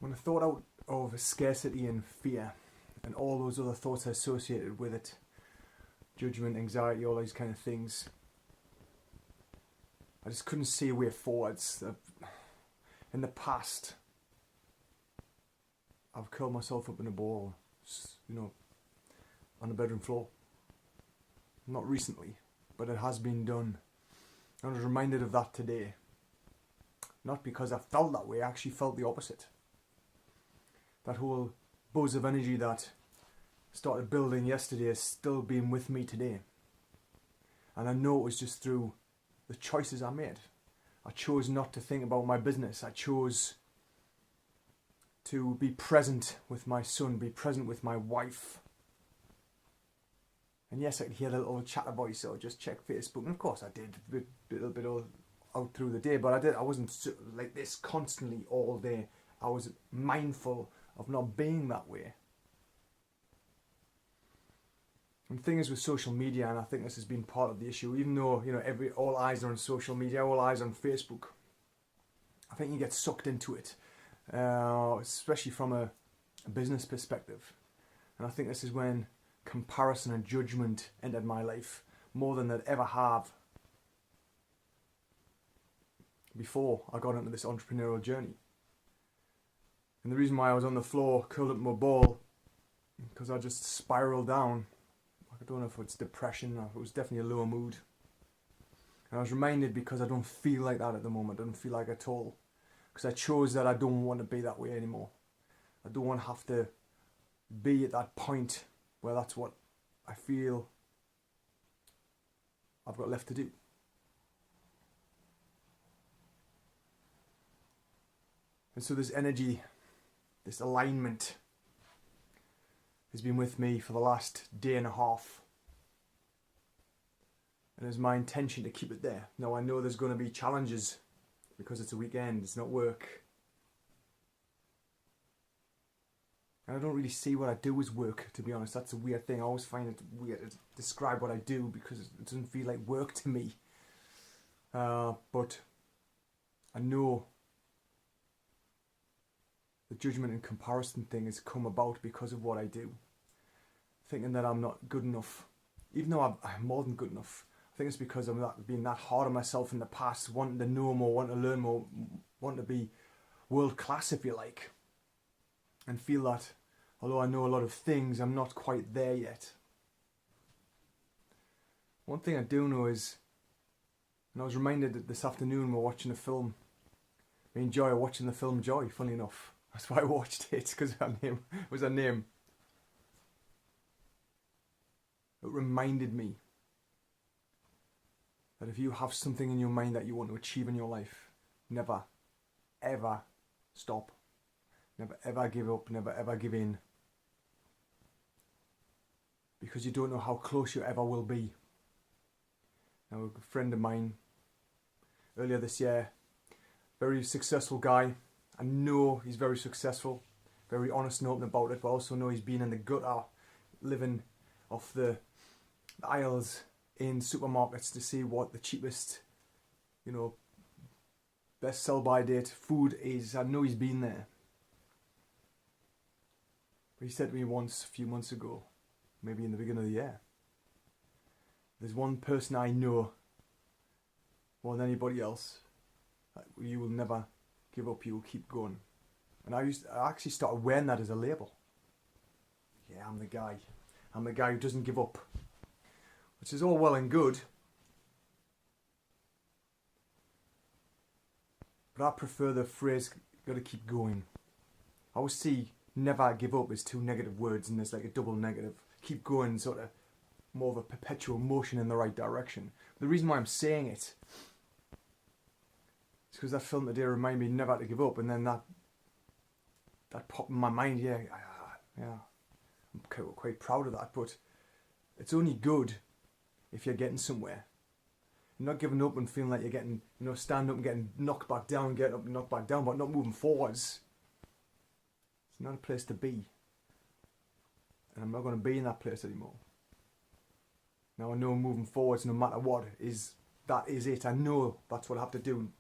When I thought out of scarcity and fear and all those other thoughts associated with it, judgment, anxiety, all these kind of things, I just couldn't see a way forwards. In the past, I've curled myself up in a ball, on the bedroom floor. Not recently, but it has been done. I was reminded of that today. Not because I felt that way, I actually felt the opposite. That whole buzz of energy that started building yesterday has still been with me today. And I know it was just through the choices I made. I chose not to think about my business. I chose to be present with my son, be present with my wife. And yes, I could hear the little chatter voice or just check Facebook. And of course I did a little bit out through the day, but I wasn't like this constantly all day. I was mindful of not being that way. And the thing is with social media, and I think this has been part of the issue, even though all eyes are on social media, all eyes on Facebook, I think you get sucked into it, especially from a business perspective. And I think this is when comparison and judgment entered my life more than they'd ever have before I got into this entrepreneurial journey. And the reason why I was on the floor, curled up in my ball, because I just spiraled down. I don't know if it's depression or it was definitely a lower mood. And I was reminded because I don't feel like that at the moment. I don't feel like at all. Because I chose that I don't want to be that way anymore. I don't want to have to be at that point where that's what I feel I've got left to do. And so this energy, this alignment has been with me for the last day and a half. And it's my intention to keep it there. Now I know there's going to be challenges because it's a weekend, it's not work. And I don't really see what I do as work, to be honest. That's a weird thing. I always find it weird to describe what I do because it doesn't feel like work to me. But I know the judgment and comparison thing has come about because of what I do. Thinking that I'm not good enough, even though I'm more than good enough. I think it's because I'm being that hard on myself in the past, wanting to know more, wanting to learn more, wanting to be world class, if you like. And feel that, although I know a lot of things, I'm not quite there yet. One thing I do know is, and I was reminded that this afternoon we're watching a film. Me and Joy are watching the film Joy, funny enough. That's why I watched it, because it was her name. It reminded me that if you have something in your mind that you want to achieve in your life, never, ever stop. Never, ever give up. Never, ever give in. Because you don't know how close you ever will be. Now, a friend of mine, earlier this year, very successful guy. I know he's very successful, very honest and open about it, but I also know he's been in the gutter, living off the aisles in supermarkets to see what the cheapest, best sell-by date food is. I know he's been there. But he said to me once, a few months ago, maybe in the beginning of the year, there's one person I know more than anybody else that you will never give up, you will keep going. And I actually started wearing that as a label. Yeah, I'm the guy. I'm the guy who doesn't give up. Which is all well and good. But I prefer the phrase, gotta keep going. I always see never give up as two negative words and there's like a double negative. Keep going, sort of more of a perpetual motion in the right direction. The reason why I'm saying it is because that film today reminded me never to give up, and then that popped in my mind. Yeah, I'm quite proud of that. But it's only good if you're getting somewhere. You're not giving up and feeling like you're getting, stand up and getting knocked back down, getting up and knocked back down, but not moving forwards. It's not a place to be. And I'm not going to be in that place anymore. Now I know moving forwards, no matter what, that is it. I know that's what I have to do.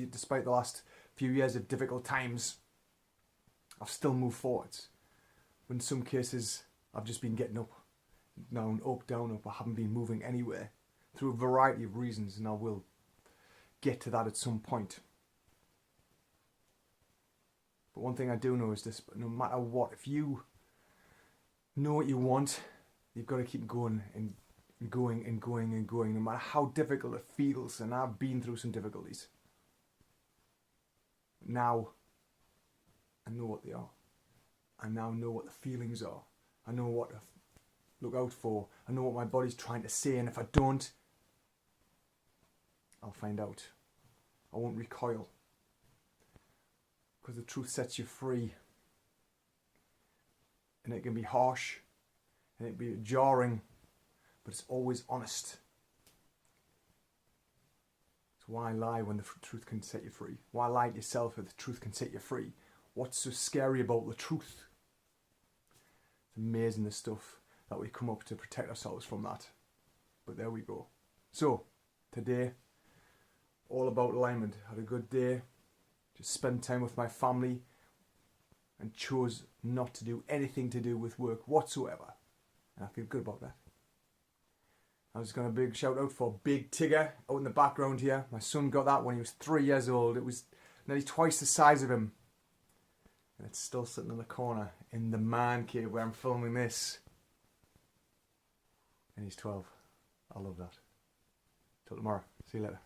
Despite the last few years of difficult times, I've still moved forwards. But in some cases, I've just been getting up, down, up, down, up. I haven't been moving anywhere through a variety of reasons, and I will get to that at some point. But one thing I do know is this: no matter what, if you know what you want, you've got to keep going and going and going and going, no matter how difficult it feels. And I've been through some difficulties. Now I know what they are. I now know what the feelings are. I know what to look out for. I know what my body's trying to say, and if I don't, I'll find out. I won't recoil. Because the truth sets you free. And it can be harsh, and it can be jarring, but it's always honest. So why lie when the truth can set you free? Why lie to yourself if the truth can set you free? What's so scary about the truth? It's amazing the stuff that we come up to protect ourselves from that. But there we go. So, today, all about alignment. Had a good day. Just spent time with my family and chose not to do anything to do with work whatsoever. And I feel good about that. I was going to big shout out for Big Tigger out in the background here. My son got that when he was 3 years old. It was nearly twice the size of him. And it's still sitting in the corner in the man cave where I'm filming this. And he's 12. I love that. Till tomorrow. See you later.